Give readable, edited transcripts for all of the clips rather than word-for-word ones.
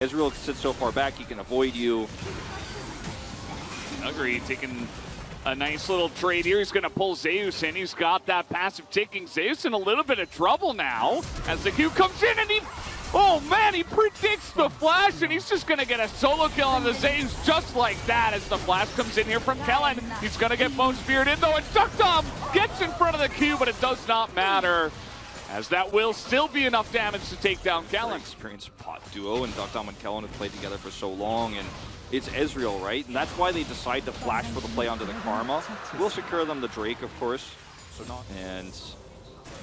Israel sits so far back, he can avoid you. Agree, taking a nice little trade here. He's going to pull Zeus in. He's got that passive ticking. Zeus in a little bit of trouble now as the Q comes in and he, oh man, he predicts the flash and he's just going to get a solo kill on the Zeus just like that as the flash comes in here from Kellen. He's going to get Bone Speared in though, and Duck Dom gets in front of the Q, but it does not matter, as that will still be enough damage to take down Kellen. Experienced pot duo, and Duck Dom and Kellen have played together for so long, and it's Ezreal, right? And that's why they decide to flash for the play onto the Karma. We'll secure them the Drake, of course. And,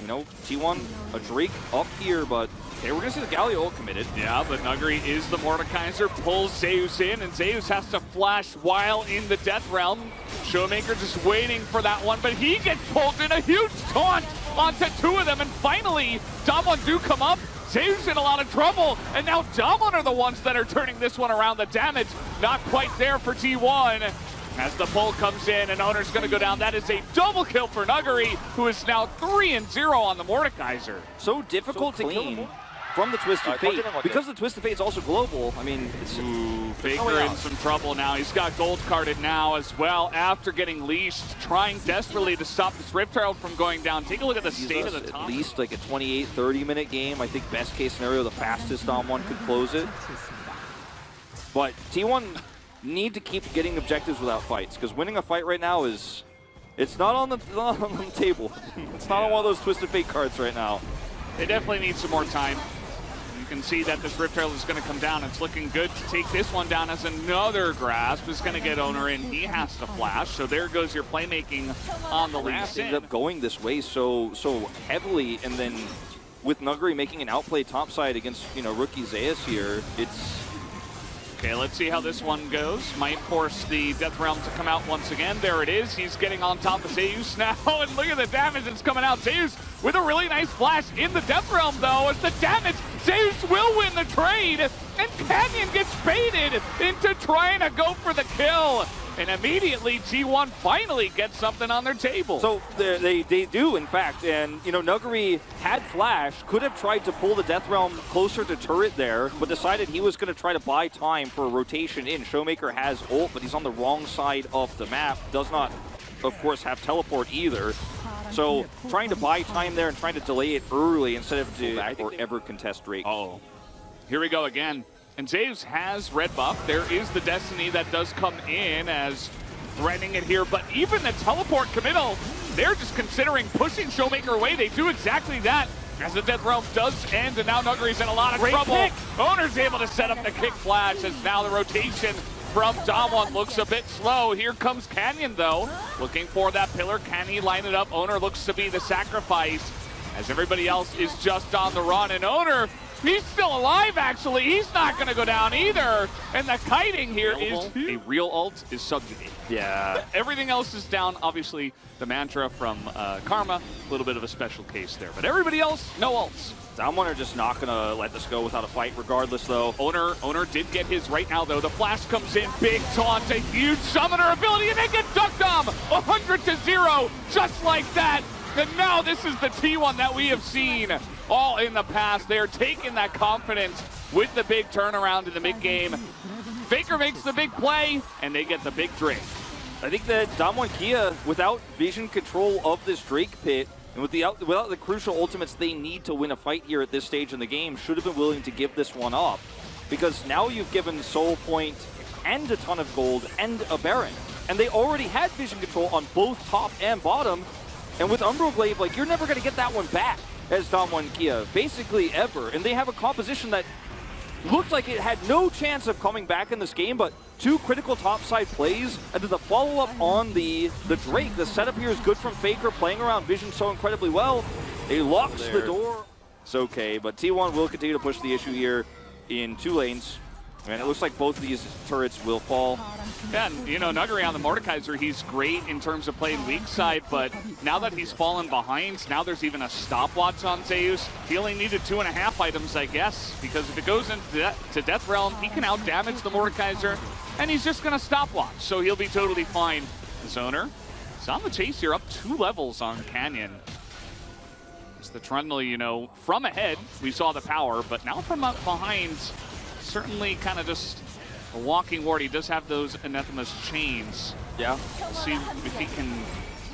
you know, T1, a Drake up here, but okay, we're going to see the Galio ult committed. Yeah, but Nuguri is the Mordekaiser, pulls Zeus in, and Zeus has to flash while in the Death Realm. Showmaker just waiting for that one, but he gets pulled in a huge taunt onto two of them, and finally, Damwon do come up. Zeus in a lot of trouble, and now Damwon are the ones that are turning this one around. The damage not quite there for T1. As the pull comes in and Owner's going to go down, that is a double kill for Nuguri, who is now 3-0 on the Mordekaiser. So difficult to clean from the Twisted Fate, because the Twisted Fate is also global. I mean, it's Faker in some trouble now. He's got gold carded now as well after getting leashed, trying desperately to stop this Rift Herald from going down. Take a look at the state of the top. At least like a 28-30 minute game. I think best case scenario, the fastest on one could close it. But T1 need to keep getting objectives without fights, because winning a fight right now is, it's not on the table. It's not on one of those Twisted Fate cards right now. They definitely need some more time. You can see that this Rift Herald is going to come down. It's looking good to take this one down as another grasp is going to get Owner in. He has to flash, so there goes your playmaking on the lead. Ended up going this way so heavily, and then with Nuguri making an outplay topside against, you know, rookie Zeus here, it's... Okay, let's see how this one goes. Might force the Death Realm to come out once again. There it is. He's getting on top of Zeus now, and look at the damage that's coming out. Zeus with a really nice flash in the Death Realm, though, as the damage. Zeus will win the trade, and Canyon gets baited into trying to go for the kill. And immediately, T1 finally gets something on their table. So they do, in fact. And, you know, Nuguri had flash, could have tried to pull the Death Realm closer to turret there, but decided he was going to try to buy time for a rotation in. Showmaker has ult, but he's on the wrong side of the map. Does not, of course, have teleport either. So trying to buy time there and trying to delay it early instead of to or ever contest Drake. Uh-oh. Here we go again. And Zeus has red buff. There is the Destiny that does come in as threatening it here. But even the teleport committal, they're just considering pushing Showmaker away. They do exactly that as the Death Realm does end. And now Nuguri's in a lot of trouble. Pick. Owner's able to set up the kick flash as now the rotation from Damwon looks a bit slow. Here comes Canyon, though, looking for that pillar. Can he line it up? Owner looks to be the sacrifice as everybody else is just on the run. And Owner, he's still alive, actually. He's not going to go down either. And the kiting here is a real ult is subjugate. Yeah. Everything else is down. Obviously, the mantra from Karma, a little bit of a special case there. But everybody else, no ults. Damwon are just not going to let this go without a fight regardless, though. Owner did get his right now, though. The flash comes in, big taunt, a huge summoner ability, and they get Duck Dom 100-0, just like that. And now this is the T1 that we have seen all in the past. They're taking that confidence with the big turnaround in the mid-game. Faker makes the big play, and they get the big Drake. I think that Damwon Kia, without vision control of this Drake pit, and without the crucial ultimates they need to win a fight here at this stage in the game, should have been willing to give this one up. Because now you've given Soul Point and a ton of gold and a Baron. And they already had vision control on both top and bottom. And with Umbroglaive, like, you're never going to get that one back as Damwon Kia, basically ever. And they have a composition that looked like it had no chance of coming back in this game, but two critical topside plays, and then the follow-up on the Drake. The setup here is good from Faker, playing around vision so incredibly well. He locks the door. It's okay, but T1 will continue to push the issue here in two lanes. And it looks like both of these turrets will fall. Yeah, and, you know, Nuguri on the Mordekaiser, he's great in terms of playing weak side, but now that he's fallen behind, now there's even a stopwatch on Zeus. He only needed 2.5 items, I guess, because if it goes into Death Realm, he can out-damage the Mordekaiser, and he's just going to stopwatch, so he'll be totally fine. Zoner is on the chase here, up 2 levels on Canyon. It's the Trundle, you know, from ahead, we saw the power, but now from up behind, certainly kind of just a walking ward. He does have those anathemas chains. Yeah. Let's see if he can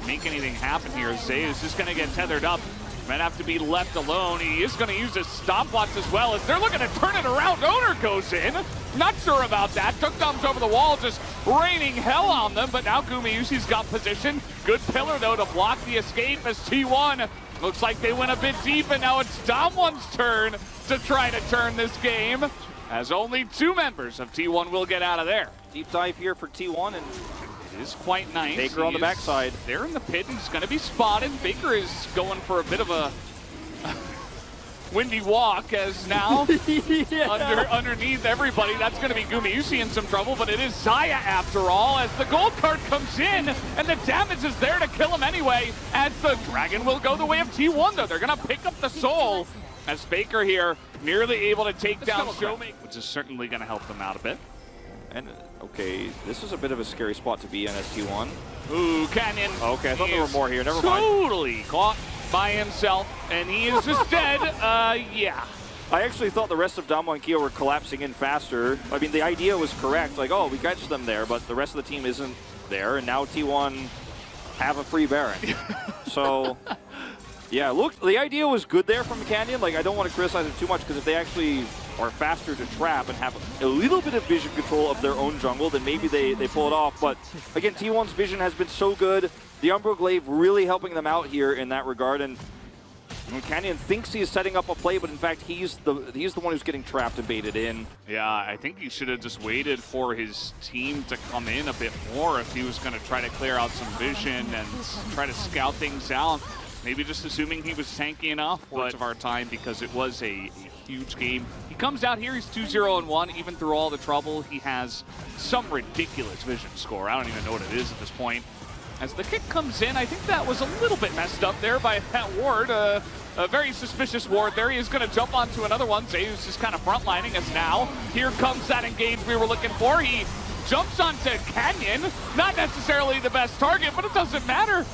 make anything happen here. Zeus is going to get tethered up. Might have to be left alone. He is going to use his stopwatch as well as they're looking to turn it around. Owner goes in. Not sure about that. Tukdom's over the wall, just raining hell on them. But now Gumayusi's got position. Good pillar, though, to block the escape as T1 looks like they went a bit deep. And now it's Damwon's turn to try to turn this game, as only 2 members of T1 will get out of there. Deep dive here for T1, and it is quite nice. Baker on the backside. There in the pit, he's going to be spotted. Baker is going for a bit of a windy walk, as now underneath everybody, that's going to be Gumayusi in some trouble, but it is Xayah after all, as the gold card comes in, and the damage is there to kill him anyway, as the Dragon will go the way of T1, though. They're going to pick up the soul, as Baker here nearly able to take down Showmaker, which is certainly going to help them out a bit. And, okay, this is a bit of a scary spot to be in as T1. Ooh, Canyon. Okay, I thought there were more here. Never mind. Totally caught by himself, and he is just dead. Yeah. I actually thought the rest of Damwon Kia were collapsing in faster. I mean, the idea was correct. Like, oh, we catch them there, but the rest of the team isn't there, and now T1 have a free Baron. So, yeah, look, the idea was good there from Canyon. Like, I don't want to criticize it too much, because if they actually are faster to trap and have a little bit of vision control of their own jungle, then maybe they pull it off. But again, T1's vision has been so good. The Umbro Glaive really helping them out here in that regard. And Canyon thinks he's setting up a play, but in fact, he's the one who's getting trapped and baited in. Yeah, I think he should have just waited for his team to come in a bit more if he was going to try to clear out some vision and try to scout things out. Maybe just assuming he was tanky enough much of our time, because it was a huge game. He comes out here, he's 2-0-1. Even through all the trouble, he has some ridiculous vision score. I don't even know what it is at this point. As the kick comes in, I think that was a little bit messed up there by that ward. A very suspicious ward there. He is going to jump onto another one. Zeus is kind of frontlining as now. Here comes that engage we were looking for. He jumps onto Canyon. Not necessarily the best target, but it doesn't matter.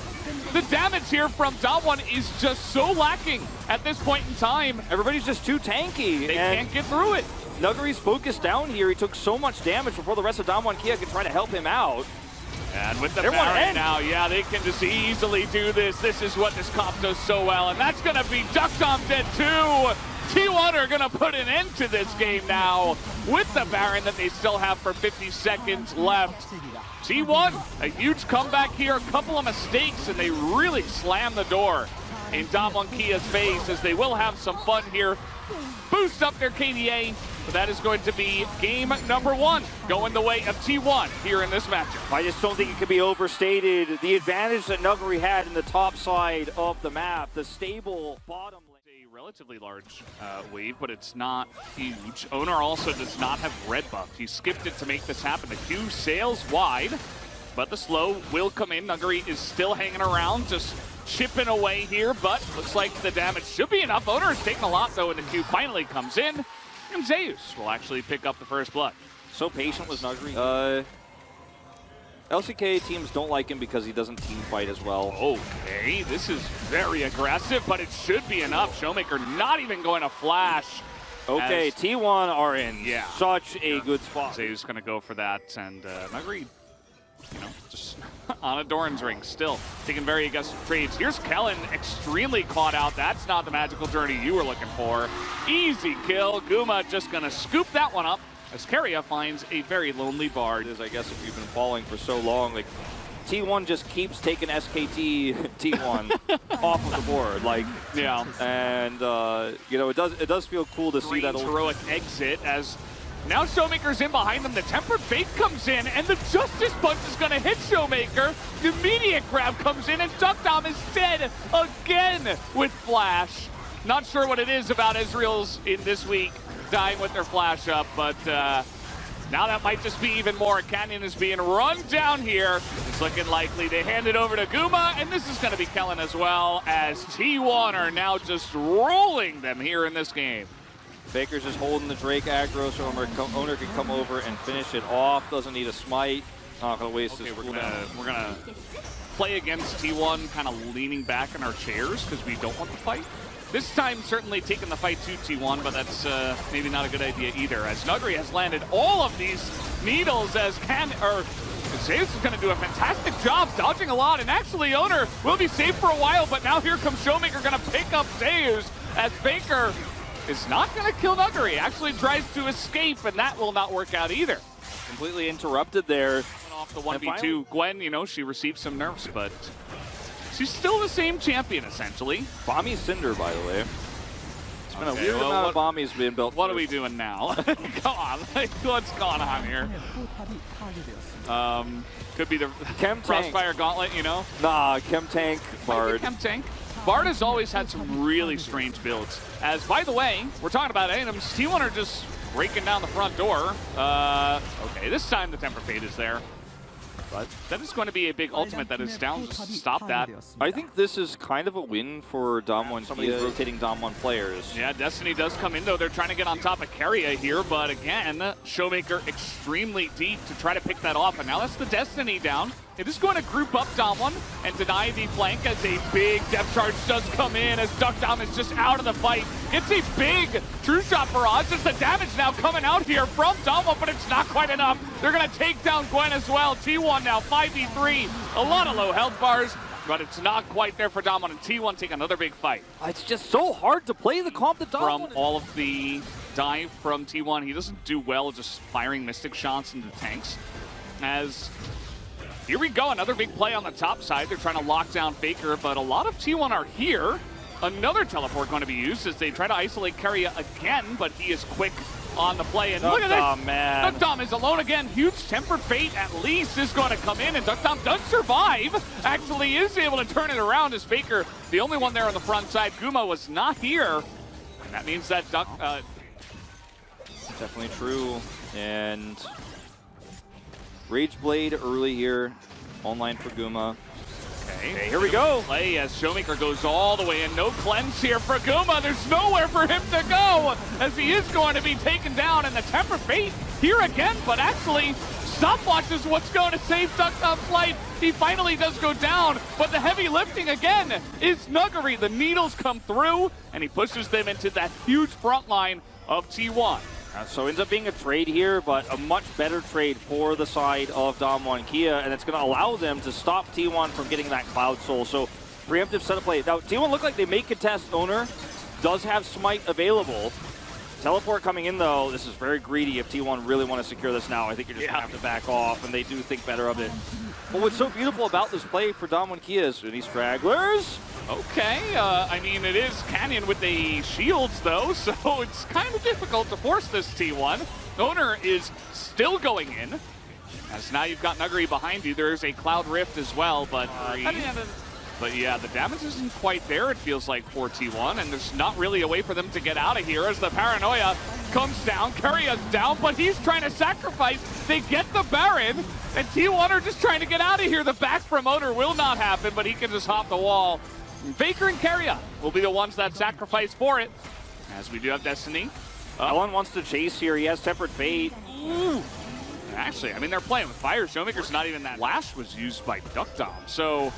The damage here from Damwon is just so lacking at this point in time. Everybody's just too tanky. They can't get through it. Nuggery's focused down here. He took so much damage before the rest of Damwon Kia could try to help him out. And with the Baron now, yeah, they can just easily do this. This is what this comp does so well, and that's going to be Tukdom dead too. T1 are going to put an end to this game now with the Baron that they still have for 50 seconds left. T1, a huge comeback here, a couple of mistakes, and they really slam the door in Damwon Kia's face, as they will have some fun here. Boost up their KDA, but that is going to be game number 1, going the way of T1 here in this matchup. I just don't think it can be overstated. The advantage that Nuggery had in the top side of the map, the stable bottom lane. A relatively large wave, but it's not huge. Owner also does not have red buff. He skipped it to make this happen. The Q sails wide, but the slow will come in. Nuggery is still hanging around, just chipping away here, but looks like the damage should be enough. Owner is taking a lot, though, and the Q finally comes in, and Zeus will actually pick up the first blood. So patient was Nuggery. LCK teams don't like him because he doesn't team fight as well. Okay, this is very aggressive, but it should be enough. Showmaker not even going to flash. Okay, T1 are in such a good spot. Zeus going to go for that, and Nuggery, you know, just on a Doran's ring still, taking very aggressive trades. Here's Kellen, extremely caught out. That's not the magical journey you were looking for. Easy kill. Guma just going to scoop that one up, as Keria finds a very lonely Bard. I guess if you've been following for so long, like, T1 just keeps taking SKT T1 off of the board, like, yeah. And you know, it does feel cool to see that heroic exit, as now Showmaker's in behind them. The Tempered Fate comes in, and the Justice Punch is going to hit Showmaker. The immediate grab comes in, and Tukdom is dead again with Flash. Not sure what it is about Israel's in this week dying with their flash up, but now that might just be even more. Canyon is being run down here. It's looking likely to hand it over to Guma, and this is going to be Kellen as well, as T1 are now just rolling them here in this game. Baker's just holding the Drake aggro, so Owner can come over and finish it off. Doesn't need a smite. Not going to waste his we're gonna play against T1, kind of leaning back in our chairs because we don't want to fight. This time, certainly taking the fight to T1, but that's maybe not a good idea either, as Nuggery has landed all of these needles as Zeus is going to do a fantastic job dodging a lot, and actually Owner will be safe for a while, but now here comes Showmaker going to pick up Zeus as Faker is not going to kill Nuggery. Actually tries to escape, and that will not work out either. Completely interrupted there. Off the 1v2, Gwen, you know, she received some nerfs, but she's still the same champion, essentially. Bomby Cinder, by the way. It's been a weird amount of bombies being built. What are we doing now? Come on, like, what's going on here? Could be the Chem Crossfire Gauntlet, you know? Nah, Chem Tank, Bard. Chem Tank. Bard has always had some really strange builds. As, by the way, we're talking about items. T1 are just breaking down the front door. Okay, this time the Temper Fate is there. But that is going to be a big ultimate that is down to stop that. I think this is kind of a win for Dom1. Somebody's rotating Dom1 players. Yeah, Destiny does come in, though. They're trying to get on top of Keria here, but again, Showmaker extremely deep to try to pick that off. And now that's the Destiny down. It is going to group up Dom1 and deny the flank as a big depth charge does come in as DWG is just out of the fight. It's a big true shot barrage as the damage now coming out here from Dom1, but it's not quite enough. They're going to take down Gwen as well. T1 now 5v3. A lot of low health bars, but it's not quite there for Dom1, and T1 take another big fight. It's just so hard to play the comp that Dom1. From all of the dive from T1, he doesn't do well just firing Mystic shots into tanks. As here we go, another big play on the top side. They're trying to lock down Faker, but a lot of T1 are here. Another teleport going to be used as they try to isolate Keria again, but he is quick on the play. And look at this! Man. DWG is alone again. Huge Temper Fate at least is going to come in, and DWG does survive. Actually is able to turn it around as Faker, the only one there on the front side. Guma was not here. And that means that Definitely true. And Rage Blade early here, online for Guma. Okay, here we go. Play as Showmaker goes all the way in. No cleanse here for Guma. There's nowhere for him to go as he is going to be taken down. And the Temper Fate here again, but actually Stopwatch is what's going to save DWG's life. He finally does go down, but the heavy lifting again is Nuggery. The needles come through, and he pushes them into that huge front line of T1. So ends up being a trade here, but a much better trade for the side of Dom1 Kia, and it's going to allow them to stop T1 from getting that Cloud Soul. So preemptive set of play. Now T1 look like they may contest. Owner does have Smite available. Teleport coming in though. This is very greedy if T1 really want to secure this now. I think you're just going to have to back off, and they do think better of it. But what's so beautiful about this play for Dom1 Kia is any stragglers. Okay, I mean, it is Canyon with the shields, though, so it's kind of difficult to force this T1. Owner is still going in, as now you've got Nuggery behind you. There is a Cloud Rift as well, but yeah, the damage isn't quite there, it feels like, for T1, and there's not really a way for them to get out of here as the Paranoia comes down. Keria's down, but he's trying to sacrifice. They get the Baron, and T1 are just trying to get out of here. The back from Owner will not happen, but he can just hop the wall. Faker and Keria will be the ones that sacrifice for it, as we do have Destiny. Ellen wants to chase here. He has Tempered Fate. Ooh. Actually, I mean, they're playing with fire. Showmaker's not even that. Flash was used by DWG, so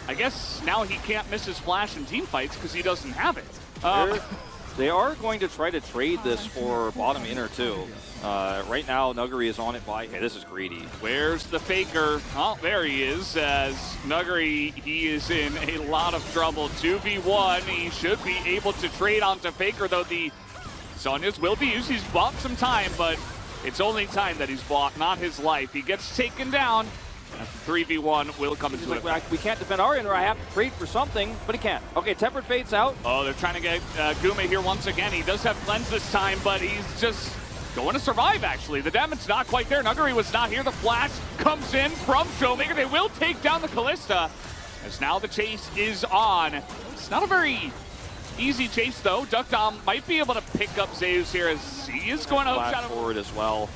I guess now he can't miss his flash in team fights because he doesn't have it. They are going to try to trade this for bottom inner too. Right now, Nuggery is on it by. Hey, this is greedy. Where's the Faker? Oh, there he is. As Nuggery, he is in a lot of trouble. 2v1. He should be able to trade onto Faker, though the Sonya's will be used. He's bought some time, but it's only time that he's bought, not his life. He gets taken down. 3v1 will come into it. We can't defend our inner. I have to trade for something, but he can't. Okay, Tempered Fate's out. Oh, they're trying to get Guma here once again. He does have cleanse this time, but he's just going to survive, actually. The damage's not quite there. Nuggery was not here. The flash comes in from Showmaker. They will take down the Callista, as now the chase is on. It's not a very easy chase, though. DWG might be able to pick up Zeus here, as he is going to flash forward as well.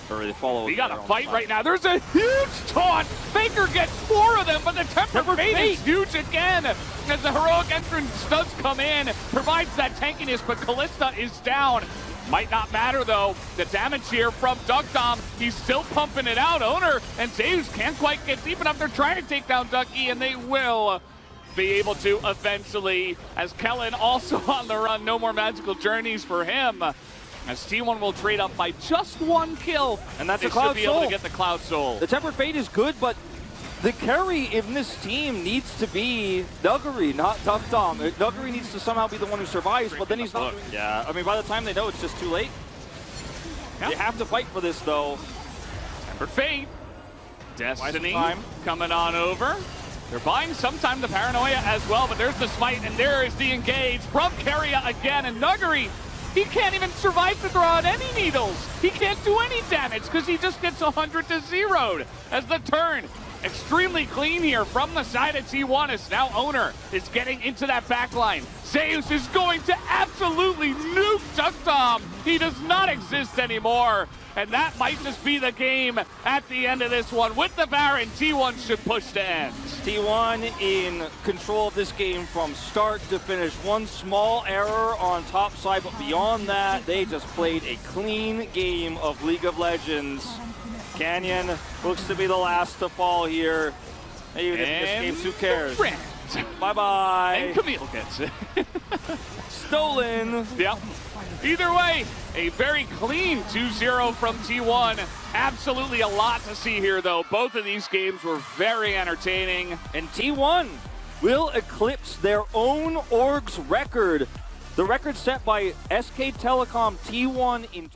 Or they follow. We got a fight right now. There's a huge taunt. Faker gets 4 of them, but the Temper Fate is huge again. As the heroic entrance does come in, provides that tankiness, but Callista is down. Might not matter though. The damage here from DWG, he's still pumping it out. Owner and Zeus can't quite get deep enough. They're trying to take down Ducky, and they will. be able to eventually, as Kellen also on the run, no more magical journeys for him. As T1 will trade up by just 1 kill, and that's they a Cloud should be Soul. able to get the Cloud Soul. The Tempered Fate is good, but the carry in this team needs to be Nuggery, not Duck Tom. Nuggery needs to somehow be the one who survives, but then he's not. Yeah, I mean, by the time they know, it's just too late. Yep. You have to fight for this, though. Tempered Fate, Destiny time. coming on over. They're buying sometime the Paranoia as well, but there's the Smite, and there is the Engage from Keria again, and Nuggery, he can't even survive to throw out any needles. He can't do any damage because he just gets 100 to 0'd as the turn. Extremely clean here from the side of T1 as now Owner is getting into that backline. Zeus is going to absolutely nuke Duck Tom. He does not exist anymore. And that might just be the game at the end of this one. With the Baron, T1 should push to end. T1 in control of this game from start to finish. One small error on top side, but beyond that, they just played a clean game of League of Legends. Canyon looks to be the last to fall here. Maybe this game's who cares? Bye-bye. And Camille gets it. Stolen. Yep. Either way, a very clean 2-0 from T1. Absolutely a lot to see here, though. Both of these games were very entertaining. And T1 will eclipse their own org's record. The record set by SK Telecom T1 in